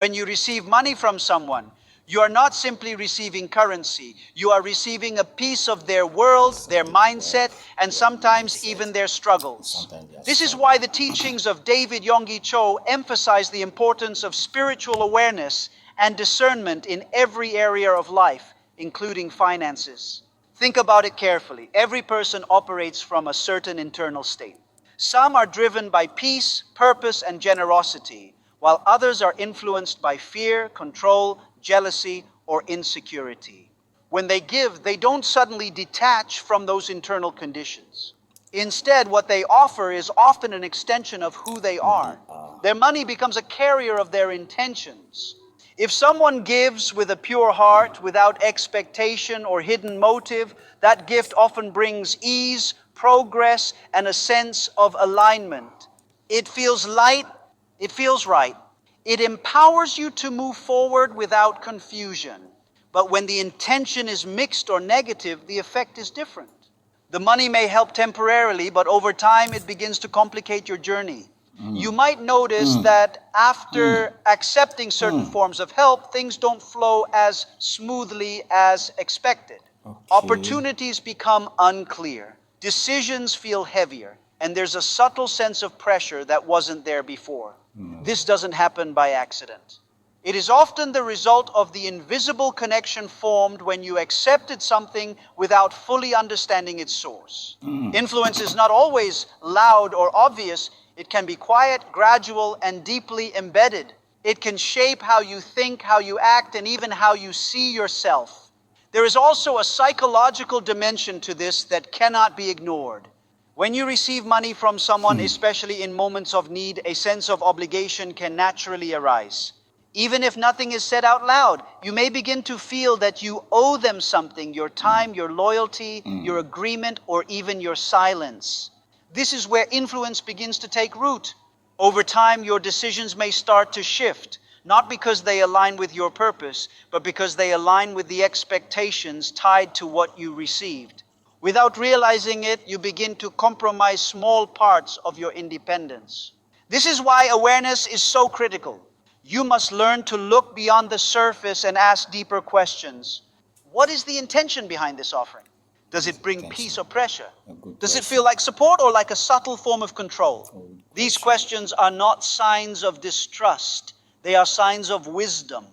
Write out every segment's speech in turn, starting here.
When you receive money from someone, you are not simply receiving currency. You are receiving a piece of their world, their mindset, and sometimes even their struggles. This is why the teachings of David Yonggi Cho emphasize the importance of spiritual awareness and discernment in every area of life, including finances. Think about it carefully. Every person operates from a certain internal state. Some are driven by peace, purpose, and generosity, while others are influenced by fear, control, jealousy, or insecurity. When they give, they don't suddenly detach from those internal conditions. Instead, what they offer is often an extension of who they are. Their money becomes a carrier of their intentions. If someone gives with a pure heart, without expectation or hidden motive, that gift often brings ease, progress, and a sense of alignment. It feels light, it feels right. It empowers you to move forward without confusion. But when the intention is mixed or negative, the effect is different. The money may help temporarily, but over time it begins to complicate your journey. You might notice that after accepting certain forms of help, things don't flow as smoothly as expected. Opportunities become unclear. Decisions feel heavier, and there's a subtle sense of pressure that wasn't there before. This doesn't happen by accident. It is often the result of the invisible connection formed when you accepted something without fully understanding its source. Influence is not always loud or obvious. It can be quiet, gradual, and deeply embedded. It can shape how you think, how you act, and even how you see yourself. There is also a psychological dimension to this that cannot be ignored. When you receive money from someone, especially in moments of need, a sense of obligation can naturally arise. Even if nothing is said out loud, you may begin to feel that you owe them something, your time, your loyalty, your agreement, or even your silence. This is where influence begins to take root. Over time, your decisions may start to shift, not because they align with your purpose, but because they align with the expectations tied to what you received. Without realizing it, you begin to compromise small parts of your independence. This is why awareness is so critical. You must learn to look beyond the surface and ask deeper questions. What is the intention behind this offering? Does it bring peace or pressure? Does it feel like support or like a subtle form of control? These questions are not signs of distrust. They are signs of wisdom.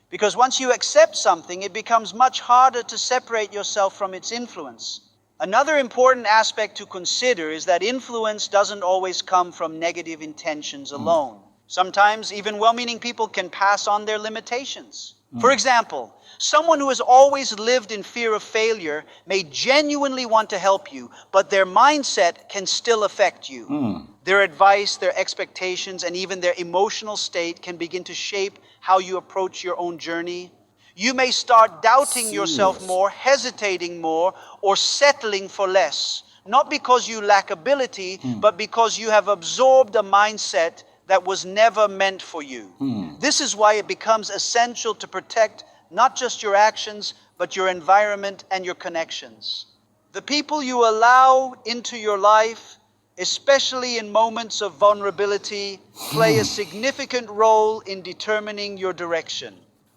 Because once you accept something, it becomes much harder to separate yourself from its influence. Another important aspect to consider is that influence doesn't always come from negative intentions alone. Sometimes even well-meaning people can pass on their limitations. For example, someone who has always lived in fear of failure may genuinely want to help you, but their mindset can still affect you. Their advice, their expectations, and even their emotional state can begin to shape how you approach your own journey. You may start doubting yourself more, hesitating more, or settling for less. Not because you lack ability, but because you have absorbed a mindset that was never meant for you. This is why it becomes essential to protect not just your actions, but your environment and your connections. The people you allow into your life, especially in moments of vulnerability, play a significant role in determining your direction.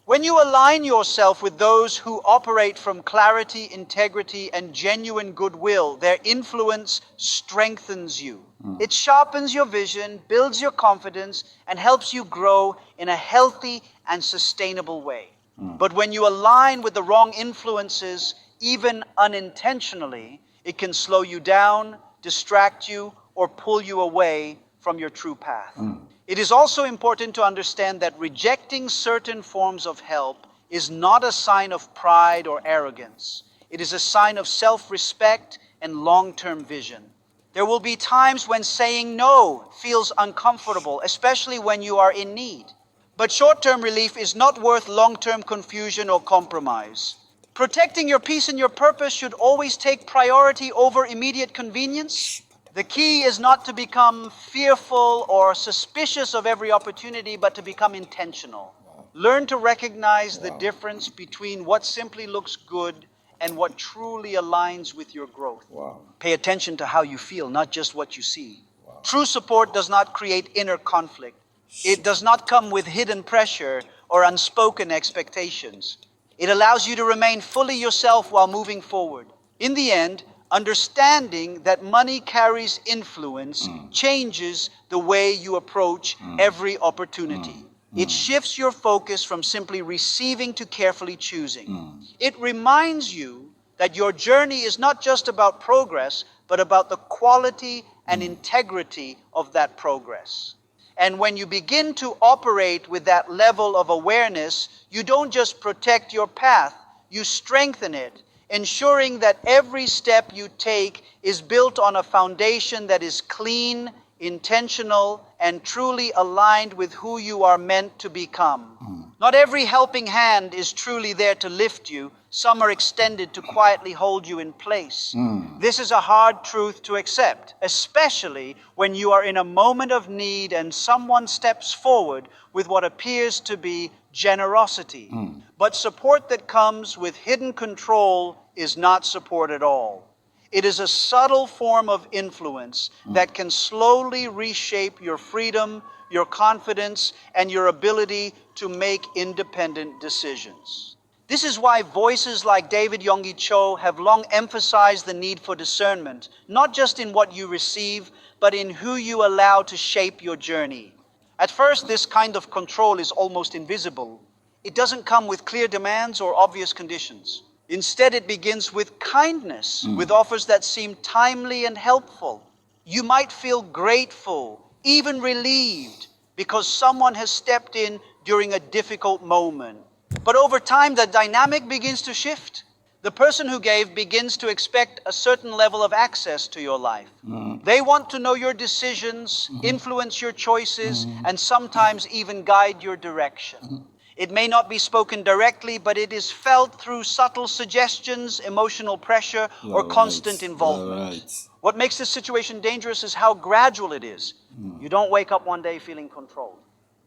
When you align yourself with those who operate from clarity, integrity, and genuine goodwill, their influence strengthens you. It sharpens your vision, builds your confidence, and helps you grow in a healthy and sustainable way. But when you align with the wrong influences, even unintentionally, it can slow you down, distract you, or pull you away from your true path. It is also important to understand that rejecting certain forms of help is not a sign of pride or arrogance. It is a sign of self-respect and long-term vision. There will be times when saying no feels uncomfortable, especially when you are in need. But short-term relief is not worth long-term confusion or compromise. Protecting your peace and your purpose should always take priority over immediate convenience. The key is not to become fearful or suspicious of every opportunity, but to become intentional. Learn to recognize the difference between what simply looks good and what truly aligns with your growth. Pay attention to how you feel, not just what you see. True support does not create inner conflict. It does not come with hidden pressure or unspoken expectations. It allows you to remain fully yourself while moving forward. In the end, understanding that money carries influence changes the way you approach every opportunity. It shifts your focus from simply receiving to carefully choosing. It reminds you that your journey is not just about progress, but about the quality and integrity of that progress. And when you begin to operate with that level of awareness, you don't just protect your path, you strengthen it, ensuring that every step you take is built on a foundation that is clean, intentional, and truly aligned with who you are meant to become. Not every helping hand is truly there to lift you. Some are extended to quietly hold you in place. This is a hard truth to accept, especially when you are in a moment of need and someone steps forward with what appears to be generosity. But support that comes with hidden control is not support at all. It is a subtle form of influence that can slowly reshape your freedom, your confidence, and your ability to make independent decisions. This is why voices like David Yonggi Cho have long emphasized the need for discernment, not just in what you receive, but in who you allow to shape your journey. At first, this kind of control is almost invisible. It doesn't come with clear demands or obvious conditions. Instead, it begins with kindness, with offers that seem timely and helpful. You might feel grateful, even relieved, because someone has stepped in during a difficult moment. But over time, the dynamic begins to shift. The person who gave begins to expect a certain level of access to your life. They want to know your decisions, influence your choices, and sometimes even guide your direction. It may not be spoken directly, but it is felt through subtle suggestions, emotional pressure, or constant involvement. What makes this situation dangerous is how gradual it is. You don't wake up one day feeling controlled.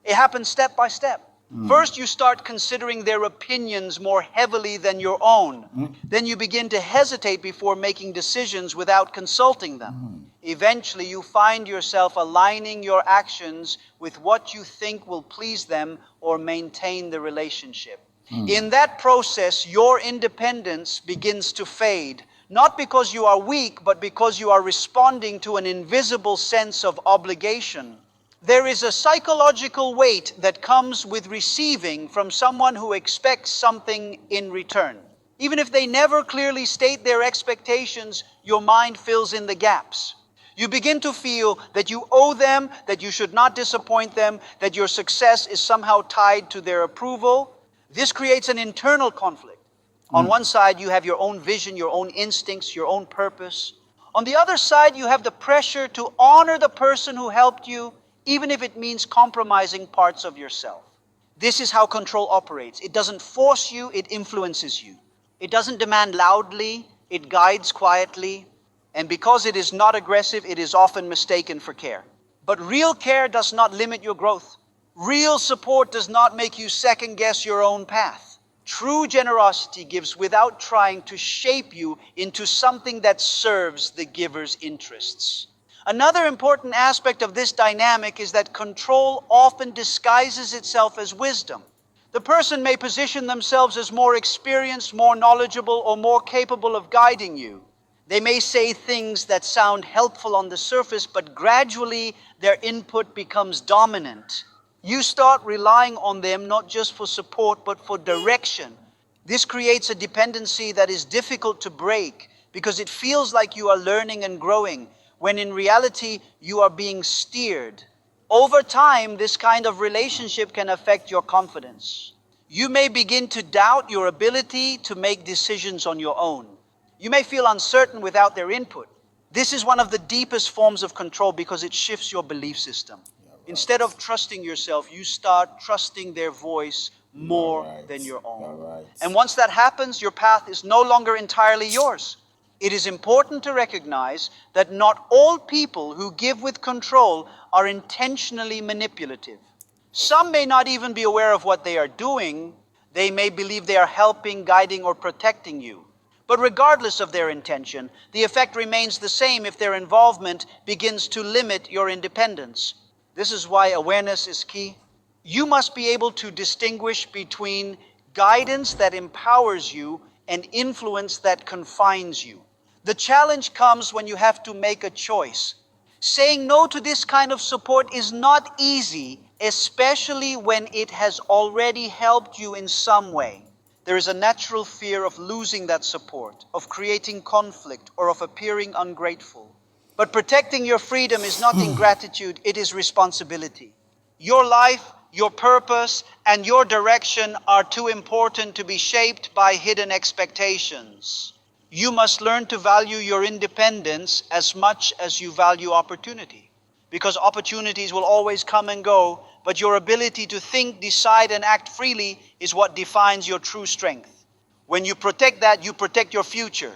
It happens step by step. First, you start considering their opinions more heavily than your own. Then you begin to hesitate before making decisions without consulting them. Eventually, you find yourself aligning your actions with what you think will please them or maintain the relationship. In that process, your independence begins to fade, not because you are weak, but because you are responding to an invisible sense of obligation. There is a psychological weight that comes with receiving from someone who expects something in return. Even if they never clearly state their expectations, your mind fills in the gaps. You begin to feel that you owe them, that you should not disappoint them, that your success is somehow tied to their approval. This creates an internal conflict. On one side, you have your own vision, your own instincts, your own purpose. On the other side, you have the pressure to honor the person who helped you, even if it means compromising parts of yourself. This is how control operates. It doesn't force you, it influences you. It doesn't demand loudly, it guides quietly. And because it is not aggressive, it is often mistaken for care. But real care does not limit your growth. Real support does not make you second guess your own path. True generosity gives without trying to shape you into something that serves the giver's interests. Another important aspect of this dynamic is that control often disguises itself as wisdom. The person may position themselves as more experienced, more knowledgeable, or more capable of guiding you. They may say things that sound helpful on the surface, but gradually their input becomes dominant. You start relying on them not just for support, but for direction. This creates a dependency that is difficult to break because it feels like you are learning and growing, when in reality, you are being steered. Over time, this kind of relationship can affect your confidence. You may begin to doubt your ability to make decisions on your own. You may feel uncertain without their input. This is one of the deepest forms of control because it shifts your belief system. Instead of trusting yourself, you start trusting their voice more than your own. And once that happens, your path is no longer entirely yours. It is important to recognize that not all people who give with control are intentionally manipulative. Some may not even be aware of what they are doing. They may believe they are helping, guiding, or protecting you. But regardless of their intention, the effect remains the same if their involvement begins to limit your independence. This is why awareness is key. You must be able to distinguish between guidance that empowers you and influence that confines you. The challenge comes when you have to make a choice. Saying no to this kind of support is not easy, especially when it has already helped you in some way. There is a natural fear of losing that support, of creating conflict, or of appearing ungrateful. But protecting your freedom is not ingratitude, it is responsibility. Your life, your purpose, and your direction are too important to be shaped by hidden expectations. You must learn to value your independence as much as you value opportunity. Because opportunities will always come and go, but your ability to think, decide, and act freely is what defines your true strength. When you protect that, you protect your future.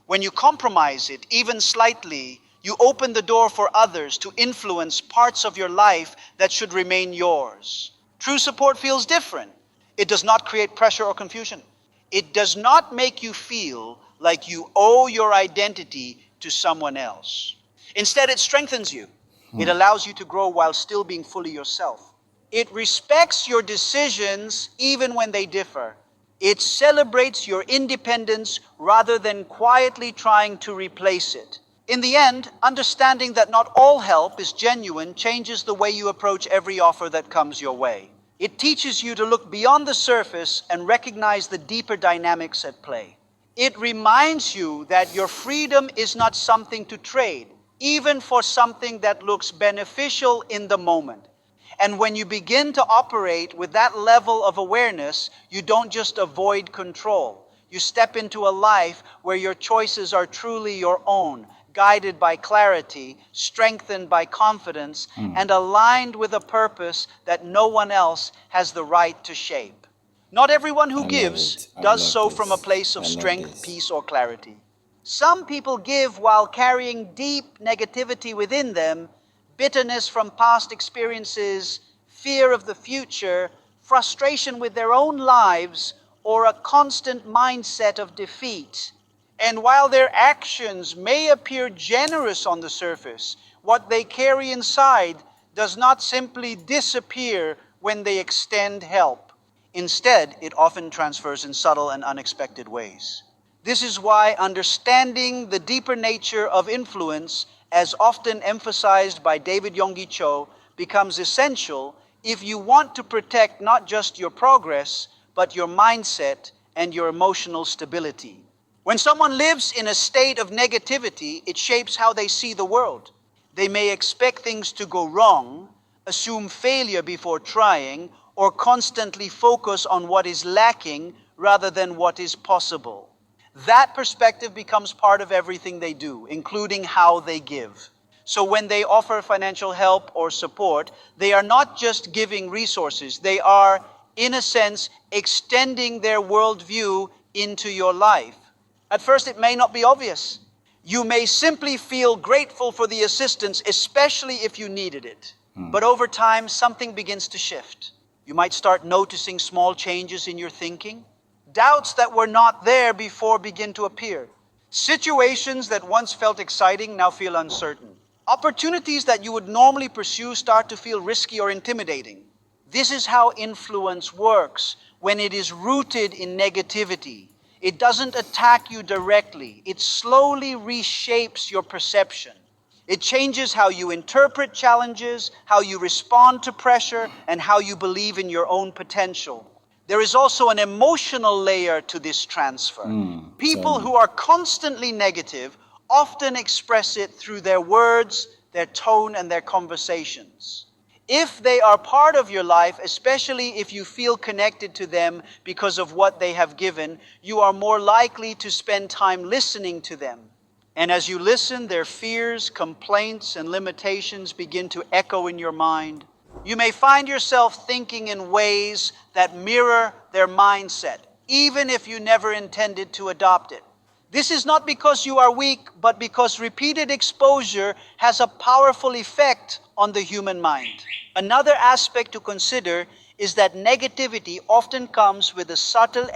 When you compromise it, even slightly, you open the door for others to influence parts of your life that should remain yours. True support feels different. It does not create pressure or confusion. It does not make you feel like you owe your identity to someone else. Instead, it strengthens you. It allows you to grow while still being fully yourself. It respects your decisions even when they differ. It celebrates your independence rather than quietly trying to replace it. In the end, understanding that not all help is genuine changes the way you approach every offer that comes your way. It teaches you to look beyond the surface and recognize the deeper dynamics at play. It reminds you that your freedom is not something to trade, even for something that looks beneficial in the moment. And when you begin to operate with that level of awareness, you don't just avoid control. You step into a life where your choices are truly your own, guided by clarity, strengthened by confidence, and aligned with a purpose that no one else has the right to shape. Not everyone who gives does so from a place of strength, peace, or clarity. Some people give while carrying deep negativity within them, bitterness from past experiences, fear of the future, frustration with their own lives, or a constant mindset of defeat. And while their actions may appear generous on the surface, what they carry inside does not simply disappear when they extend help. Instead, it often transfers in subtle and unexpected ways. This is why understanding the deeper nature of influence, as often emphasized by David Yonggi Cho, becomes essential if you want to protect not just your progress, but your mindset and your emotional stability. When someone lives in a state of negativity, it shapes how they see the world. They may expect things to go wrong, assume failure before trying, or constantly focus on what is lacking rather than what is possible. That perspective becomes part of everything they do, including how they give. So when they offer financial help or support, they are not just giving resources, they are, in a sense, extending their worldview into your life. At first, it may not be obvious. You may simply feel grateful for the assistance, especially if you needed it. But over time, something begins to shift. You might start noticing small changes in your thinking. Doubts that were not there before begin to appear. Situations that once felt exciting now feel uncertain. Opportunities that you would normally pursue start to feel risky or intimidating. This is how influence works when it is rooted in negativity. It doesn't attack you directly. It slowly reshapes your perception. It changes how you interpret challenges, how you respond to pressure, and how you believe in your own potential. There is also an emotional layer to this transfer. People who are constantly negative often express it through their words, their tone, and their conversations. If they are part of your life, especially if you feel connected to them because of what they have given, you are more likely to spend time listening to them. And as you listen, their fears, complaints, and limitations begin to echo in your mind. You may find yourself thinking in ways that mirror their mindset, even if you never intended to adopt it. This is not because you are weak, but because repeated exposure has a powerful effect on the human mind. Another aspect to consider is that negativity often comes with a subtle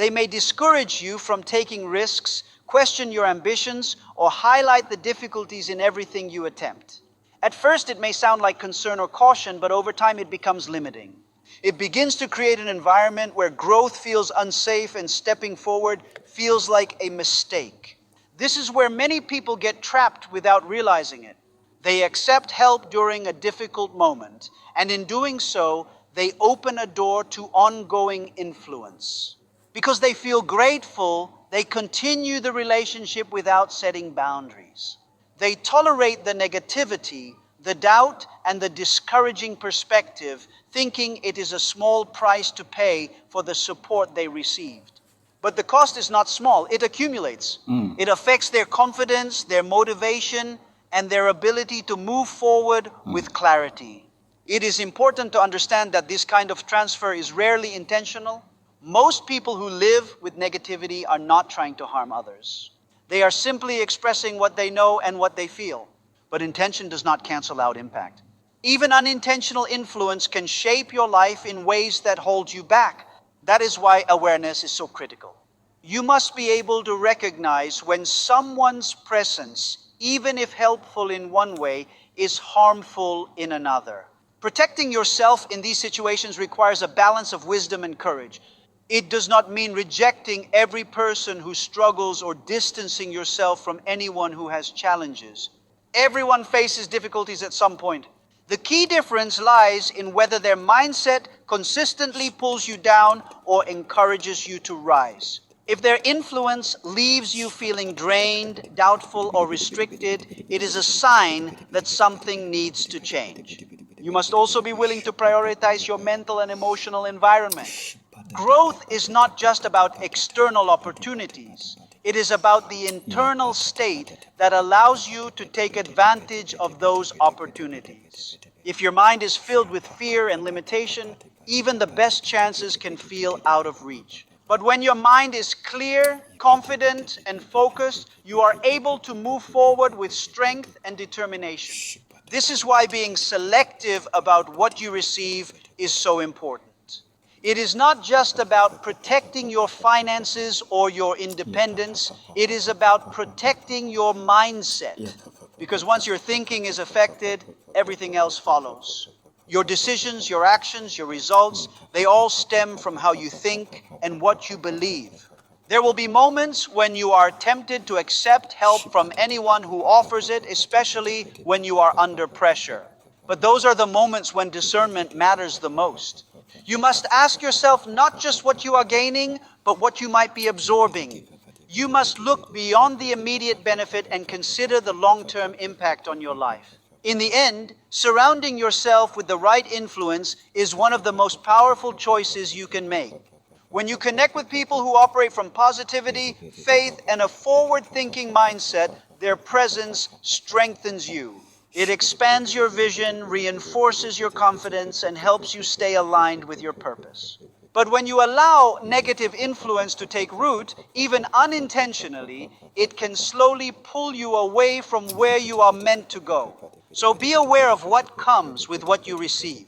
They may discourage you from taking risks, question your ambitions, or highlight the difficulties in everything you attempt. At first, it may sound like concern or caution, but over time it becomes limiting. It begins to create an environment where growth feels unsafe and stepping forward feels like a mistake. This is where many people get trapped without realizing it. They accept help during a difficult moment, and in doing so, they open a door to ongoing influence. Because they feel grateful, they continue the relationship without setting boundaries. They tolerate the negativity, the doubt, and the discouraging perspective, thinking it is a small price to pay for the support they received. But the cost is not small, it accumulates. It affects their confidence, their motivation, and their ability to move forward with clarity. It is important to understand that this kind of transfer is rarely intentional. Most people who live with negativity are not trying to harm others. They are simply expressing what they know and what they feel. But intention does not cancel out impact. Even unintentional influence can shape your life in ways that hold you back. That is why awareness is so critical. You must be able to recognize when someone's presence, even if helpful in one way, is harmful in another. Protecting yourself in these situations requires a balance of wisdom and courage. It does not mean rejecting every person who struggles or distancing yourself from anyone who has challenges. Everyone faces difficulties at some point. The key difference lies in whether their mindset consistently pulls you down or encourages you to rise. If their influence leaves you feeling drained, doubtful, or restricted, it is a sign that something needs to change. You must also be willing to prioritize your mental and emotional environment. Growth is not just about external opportunities. It is about the internal state that allows you to take advantage of those opportunities. If your mind is filled with fear and limitation, even the best chances can feel out of reach. But when your mind is clear, confident, and focused, you are able to move forward with strength and determination. This is why being selective about what you receive is so important. It is not just about protecting your finances or your independence. It is about protecting your mindset. Because once your thinking is affected, everything else follows. Your decisions, your actions, your results, they all stem from how you think and what you believe. There will be moments when you are tempted to accept help from anyone who offers it, especially when you are under pressure. But those are the moments when discernment matters the most. You must ask yourself not just what you are gaining, but what you might be absorbing. You must look beyond the immediate benefit and consider the long-term impact on your life. In the end, surrounding yourself with the right influence is one of the most powerful choices you can make. When you connect with people who operate from positivity, faith, and a forward-thinking mindset, their presence strengthens you. It expands your vision, reinforces your confidence, and helps you stay aligned with your purpose. But when you allow negative influence to take root, even unintentionally, it can slowly pull you away from where you are meant to go. So be aware of what comes with what you receive.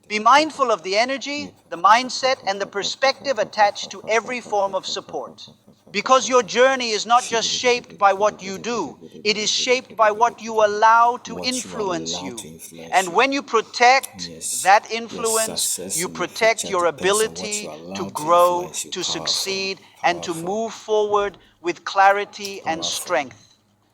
Be mindful of the energy, the mindset, and the perspective attached to every form of support. Because your journey is not just shaped by what you do, it is shaped by what you allow to influence you. And when you protect that influence, you protect your ability to grow, to succeed, and to move forward with clarity and strength.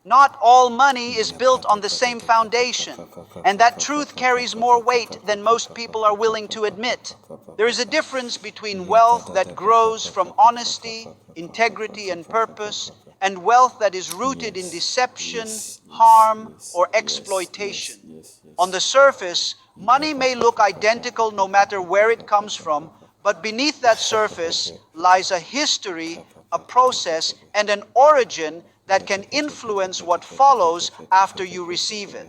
Not all money is built on the same foundation, and that truth carries more weight than most people are willing to admit. There is a difference between wealth that grows from honesty, integrity, and purpose, and wealth that is rooted in deception, harm, or exploitation. On the surface, money may look identical no matter where it comes from, but beneath that surface lies a history, a process, and an origin that can influence what follows after you receive it.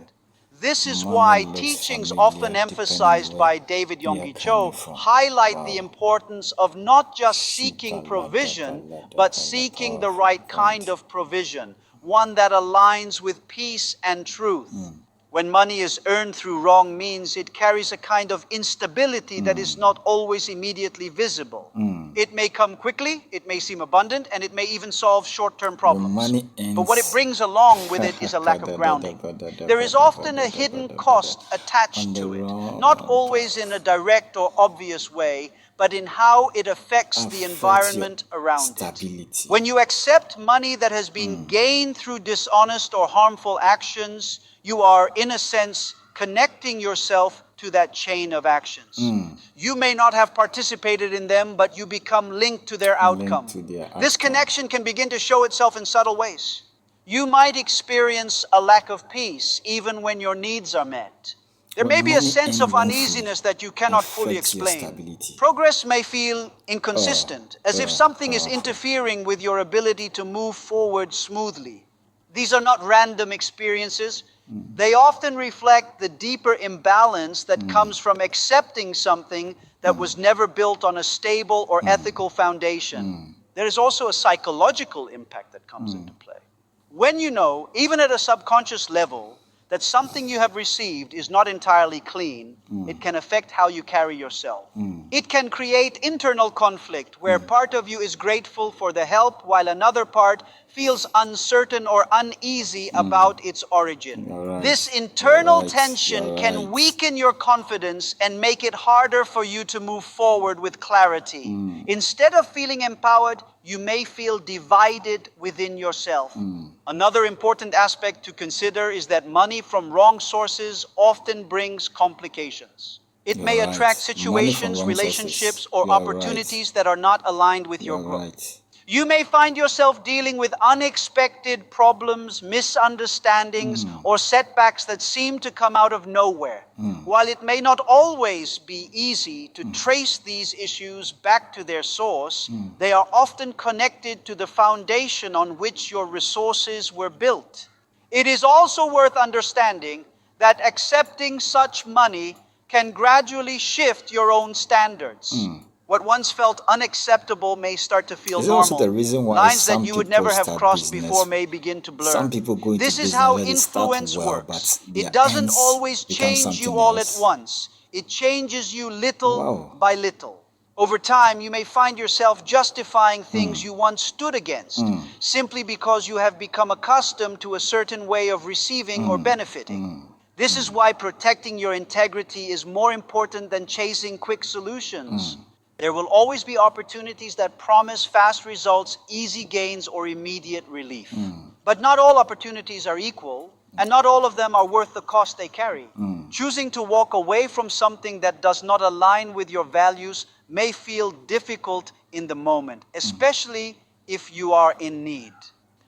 This is why teachings often emphasized by David Yonggi Cho highlight the importance of not just seeking provision, but seeking the right kind of provision, one that aligns with peace and truth. When money is earned through wrong means, it carries a kind of instability that is not always immediately visible. It may come quickly, it may seem abundant, and it may even solve short-term Your problems. money ends. But what it brings along with it is a lack of grounding. There is often a hidden cost attached to it, not always in a direct or obvious way, but in how it affects the environment around it. When you accept money that has been gained through dishonest or harmful actions, you are, in a sense, connecting yourself to that chain of actions. You may not have participated in them, but you become linked to their outcome. This connection can begin to show itself in subtle ways. You might experience a lack of peace even when your needs are met. There may be a sense of uneasiness that you cannot fully explain. Progress may feel inconsistent, as if something is interfering with your ability to move forward smoothly. These are not random experiences. They often reflect the deeper imbalance that comes from accepting something that was never built on a stable or ethical foundation. There is also a psychological impact that comes into play. When you know, even at a subconscious level, that something you have received is not entirely clean, it can affect how you carry yourself. It can create internal conflict where part of you is grateful for the help while another part feels uncertain or uneasy about its origin. This internal tension can weaken your confidence and make it harder for you to move forward with clarity. Instead of feeling empowered, you may feel divided within yourself. Another important aspect to consider is that money from wrong sources often brings complications. It may attract situations, relationships, or opportunities that are not aligned with your growth. You may find yourself dealing with unexpected problems, misunderstandings, or setbacks that seem to come out of nowhere. While it may not always be easy to trace these issues back to their source, they are often connected to the foundation on which your resources were built. It is also worth understanding that accepting such money can gradually shift your own standards. What once felt unacceptable may start to feel normal. Also the reason why lines that you would never have crossed before may begin to blur. Some people go into this is how influence works. It doesn't always change you all at once. It changes you little by little. Over time, you may find yourself justifying things you once stood against, simply because you have become accustomed to a certain way of receiving or benefiting. This is why protecting your integrity is more important than chasing quick solutions. There will always be opportunities that promise fast results, easy gains, or immediate relief. But not all opportunities are equal, and not all of them are worth the cost they carry. Choosing to walk away from something that does not align with your values may feel difficult in the moment, especially if you are in need.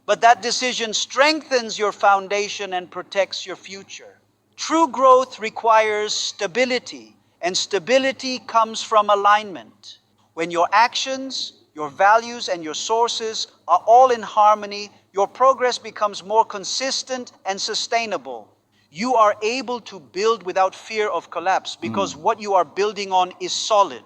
But that decision strengthens your foundation and protects your future. True growth requires stability, and stability comes from alignment. When your actions, your values, and your sources are all in harmony, your progress becomes more consistent and sustainable. You are able to build without fear of collapse because what you are building on is solid.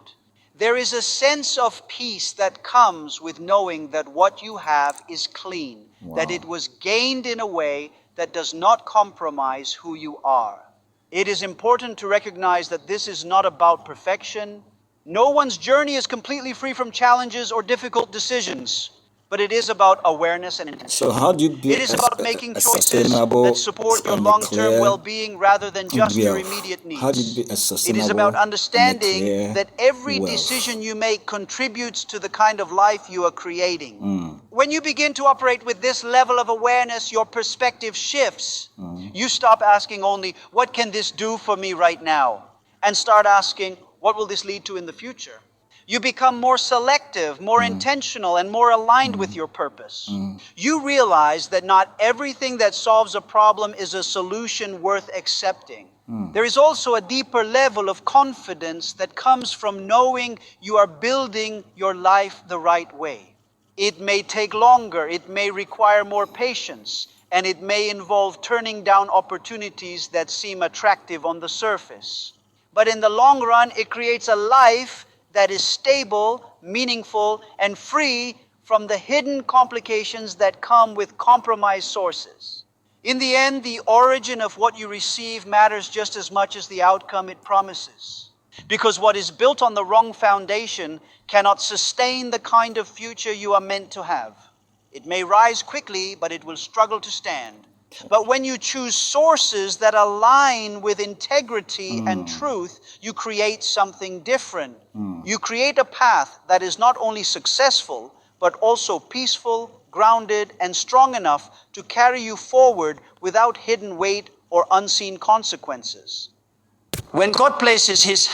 There is a sense of peace that comes with knowing that what you have is clean, that it was gained in a way that does not compromise who you are. It is important to recognize that this is not about perfection. No one's journey is completely free from challenges or difficult decisions, but it is about awareness and intention. So how do you build It is about making choices that support your long-term well-being rather than just your immediate needs. How do you build a It is sustainable about and a understanding clear that every wealth? decision you make contributes to the kind of life you are creating. When you begin to operate with this level of awareness, your perspective shifts. You stop asking only, what can this do for me right now? And start asking, what will this lead to in the future? You become more selective, more intentional, and more aligned with your purpose. You realize that not everything that solves a problem is a solution worth accepting. There is also a deeper level of confidence that comes from knowing you are building your life the right way. It may take longer, it may require more patience, and it may involve turning down opportunities that seem attractive on the surface. But in the long run, it creates a life that is stable, meaningful, and free from the hidden complications that come with compromised sources. In the end, the origin of what you receive matters just as much as the outcome it promises. Because what is built on the wrong foundation cannot sustain the kind of future you are meant to have. It may rise quickly, but it will struggle to stand. But when you choose sources that align with integrity and truth, you create something different. You create a path that is not only successful, but also peaceful, grounded, and strong enough to carry you forward without hidden weight or unseen consequences. When God places His